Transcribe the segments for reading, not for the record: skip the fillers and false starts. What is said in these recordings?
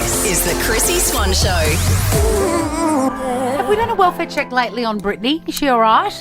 This is the Chrissy Swan Show. Have we done a welfare check lately on Brittany? Is she all right?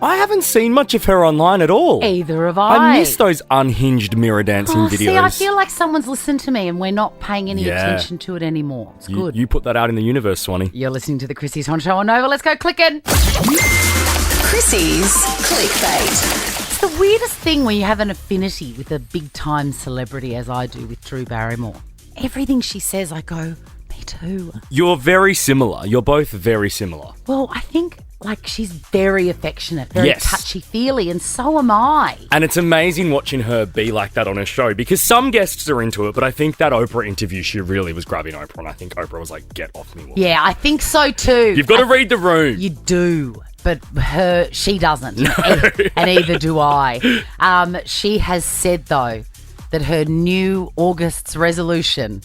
I haven't seen much of her online at all. Either have I. I miss those unhinged mirror dancing videos. See, I feel like someone's listened to me and we're not paying any attention to it anymore. It's good. You put that out in the universe, Swanee. You're listening to the Chrissy Swan Show on Nova. Let's go clicking. Chrissy's Clickbait. It's the weirdest thing when you have an affinity with a big-time celebrity, as I do with Drew Barrymore. Everything she says, I go, me too. You're very similar. You're both very similar. Well, I think she's very affectionate, very touchy-feely, and so am I. And it's amazing watching her be like that on her show because some guests are into it, but I think that Oprah interview, she really was grabbing Oprah, and I think Oprah was like, get off me, woman. Yeah, I think so too. You've got to read the room. You do, but she doesn't, No. and either do I. She has said, though, that her new August's resolution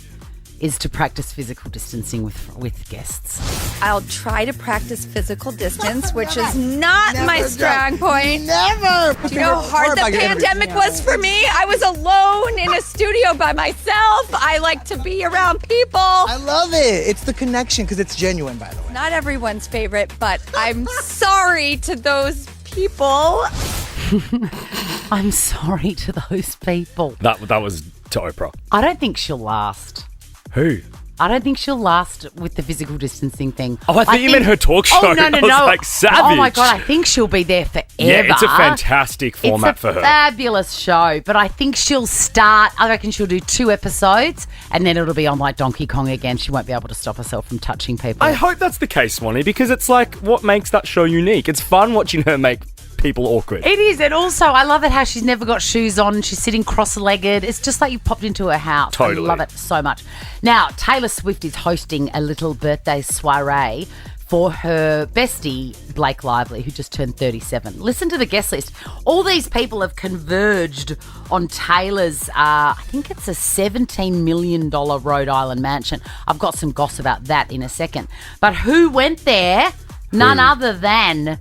is to practice physical distancing with guests. I'll try to practice physical distance, which is not my strong point. Never! Do you know how hard the pandemic was for me? I was alone in a studio by myself. I like to be around people. I love it. It's the connection because it's genuine, by the way. Not everyone's favorite, but I'm sorry to those people. I'm sorry to those people. That was to Oprah. I don't think she'll last. Who? I don't think she'll last with the physical distancing thing. Oh, I thought you meant her talk show. Oh, no. I was like, savage. Oh, my God, I think she'll be there forever. Yeah, it's a fantastic format for her. It's a fabulous show, but I think she'll start, I reckon she'll do 2 episodes, and then it'll be on like Donkey Kong again. She won't be able to stop herself from touching people. I hope that's the case, Swanee, because it's like what makes that show unique. It's fun watching her make people awkward. It is, and also I love it how she's never got shoes on. She's sitting cross-legged. It's just like you popped into her house. Totally. I love it so much. Now, Taylor Swift is hosting a little birthday soiree for her bestie, Blake Lively, who just turned 37. Listen to the guest list. All these people have converged on Taylor's, I think it's a $17 million Rhode Island mansion. I've got some gossip about that in a second. But who went there? None other than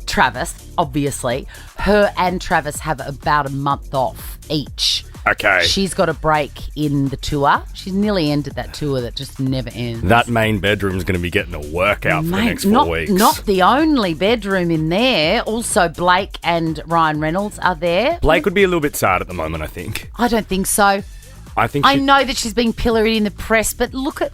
Travis, obviously. Her and Travis have about a month off each. Okay. She's got a break in the tour. She's nearly ended that tour that just never ends. That main bedroom's going to be getting a workout for the next 4 weeks. Not the only bedroom in there. Also, Blake and Ryan Reynolds are there. Blake would be a little bit sad at the moment, I think. I don't think so. I know that she's been pilloried in the press, but look at...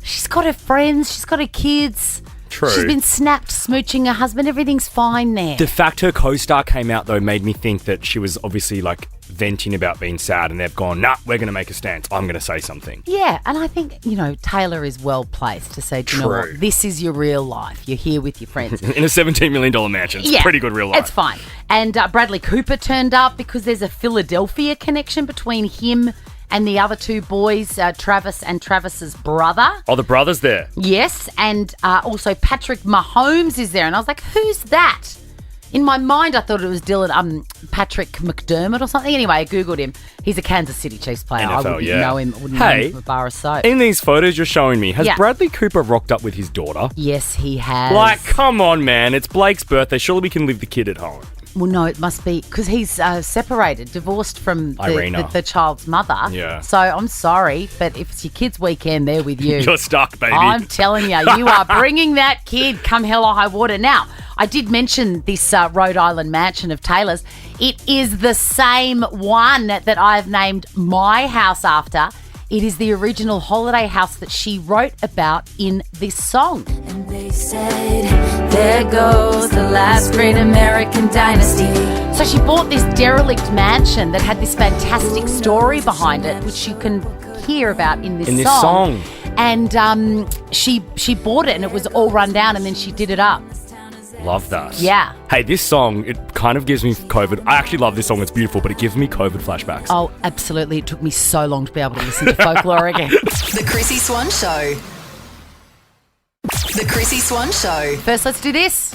She's got her friends. She's got her kids. True. She's been snapped smooching her husband. Everything's fine there. The fact her co-star came out, though, made me think that she was obviously, like, venting about being sad, and they've gone, nah, we're going to make a stance. I'm going to say something. Yeah, and I think, Taylor is well placed to say, do you know what? This is your real life. You're here with your friends. In a $17 million mansion. It's pretty good real life. It's fine. And Bradley Cooper turned up because there's a Philadelphia connection between him and the other 2 boys, Travis and Travis's brother. Oh, the brother's there. Yes, and also Patrick Mahomes is there. And I was like, who's that? In my mind, I thought it was Patrick McDermott or something. Anyway, I Googled him. He's a Kansas City Chiefs player. NFL, I wouldn't know him. Wouldn't know him from a bar of soap. In these photos you're showing me, has Bradley Cooper rocked up with his daughter? Yes, he has. Like, come on, man. It's Blake's birthday. Surely we can leave the kid at home. Well, no, it must be because he's separated, divorced from the child's mother. Yeah. So I'm sorry, but if it's your kid's weekend, they're with you. You're stuck, baby. I'm telling you, you are bringing that kid come hell or high water. Now, I did mention this Rhode Island mansion of Taylor's. It is the same one that I've named my house after. It is the original holiday house that she wrote about in this song. And they said, there goes the last great American dynasty. So she bought this derelict mansion that had this fantastic story behind it, which you can hear about in this song. And she bought it and it was all run down and then she did it up. Love that. Yeah. Hey, this song, it kind of gives me COVID. I actually love this song. It's beautiful, but it gives me COVID flashbacks. Oh, absolutely. It took me so long to be able to listen to folklore again. The Chrissy Swan Show. The Chrissy Swan Show. First, let's do this.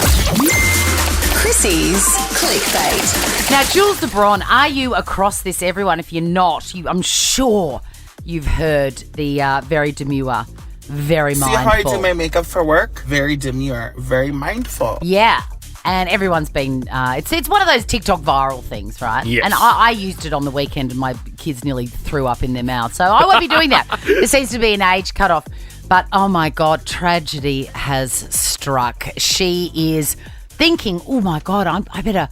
Chrissy's Clickbait. Now, Jules LeBron, are you across this, everyone? If you're not, I'm sure you've heard the very demure, very mindful. See how I do my makeup for work? Very demure, very mindful. Yeah. And everyone's been, it's one of those TikTok viral things, right? Yes. And I used it on the weekend and my kids nearly threw up in their mouth. So I won't be doing that. There seems to be an age cutoff. But, oh, my God, tragedy has struck. She is thinking, oh, my God, I better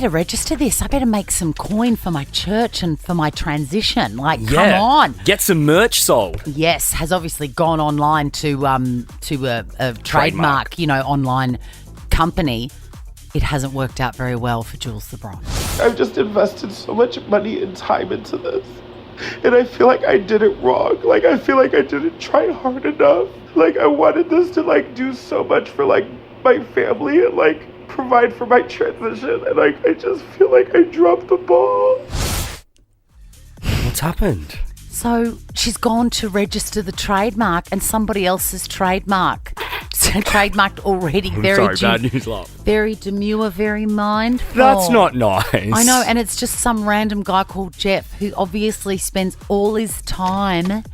register this. I better make some coin for my church and for my transition. Like, come on. Get some merch sold. Yes, has obviously gone online to a trademark, online company. It hasn't worked out very well for Jules the Bride. I've just invested so much money and time into this. And I feel like I did it wrong. Like, I feel like I didn't try hard enough. Like, I wanted this to, do so much for, my family and, provide for my transition. And, I just feel like I dropped the ball. What's happened? So she's gone to register the trademark and somebody else's trademark. So trademarked already. Bad news, love. Very demure, very mindful. That's not nice. I know, and it's just some random guy called Jeff who obviously spends all his time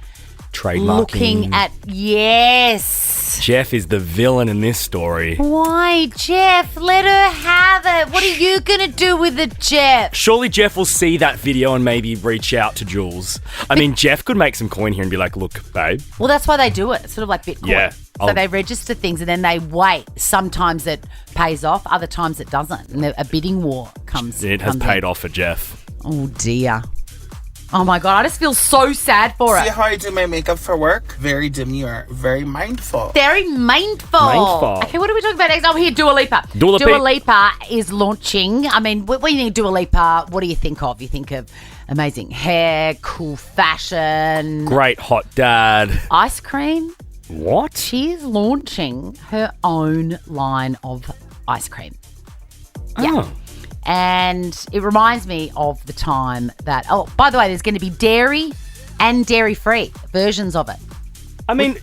trademarking. Looking at, yes. Jeff is the villain in this story. Why, Jeff? Let her have it. What are you going to do with it, Jeff? Surely Jeff will see that video and maybe reach out to Jules. I mean, Jeff could make some coin here and be like, look, babe. Well, that's why they do it. It's sort of like Bitcoin. Yeah. So they register things and then they wait. Sometimes it pays off, other times it doesn't. And a bidding war comes It has comes paid in. off for Jeff. Oh, dear. Oh, my God. I just feel so sad for See it. how I do my makeup for work? Very demure, very mindful. Very mindful. Okay, what are we talking about next? Oh, here, Dua Lipa. Dua Lipa is launching. I mean, when you think of Dua Lipa, what do you think of? You think of amazing hair, cool fashion. Great hot dad. Ice cream. What? She is launching her own line of ice cream. Yeah. Oh. And it reminds me of the time that, by the way, there's going to be dairy and dairy-free versions of it. I mean,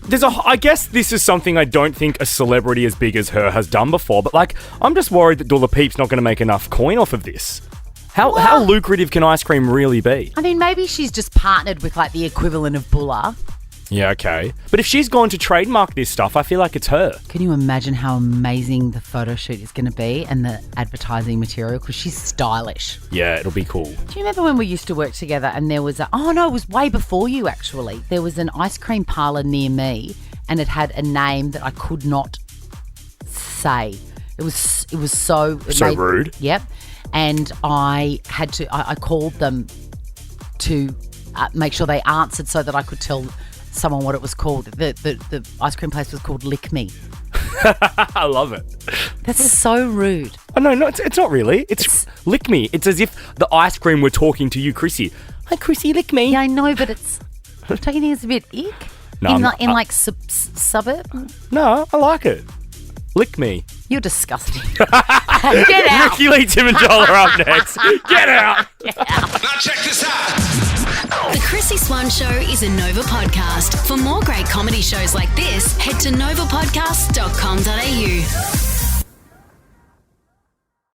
I guess this is something I don't think a celebrity as big as her has done before, but I'm just worried that Dula Peep's not going to make enough coin off of this. How lucrative can ice cream really be? I mean, maybe she's just partnered with the equivalent of Bulla. Yeah, okay. But if she's gone to trademark this stuff, I feel like it's her. Can you imagine how amazing the photo shoot is going to be and the advertising material? Because she's stylish. Yeah, it'll be cool. Do you remember when we used to work together and there was it was way before you actually. There was an ice cream parlour near me and it had a name that I could not say. It was so rude. Yep. And I had to, I called them to make sure they answered so that I could tell someone what it was called. The ice cream place was called Lick Me. I love it. That's so rude. Oh, no, it's not really. It's Lick Me. It's as if the ice cream were talking to you, Chrissy. Hi, Chrissy, lick me. Yeah, I know, but don't you think it's a bit ick? No, Suburb? No, I like it. Lick me. You're disgusting. Get out. Ricky Lee, Tim and Joel are up next. Get out. Now check this out. The Chrissy Swan Show is a Nova podcast. For more great comedy shows like this, head to novapodcasts.com.au.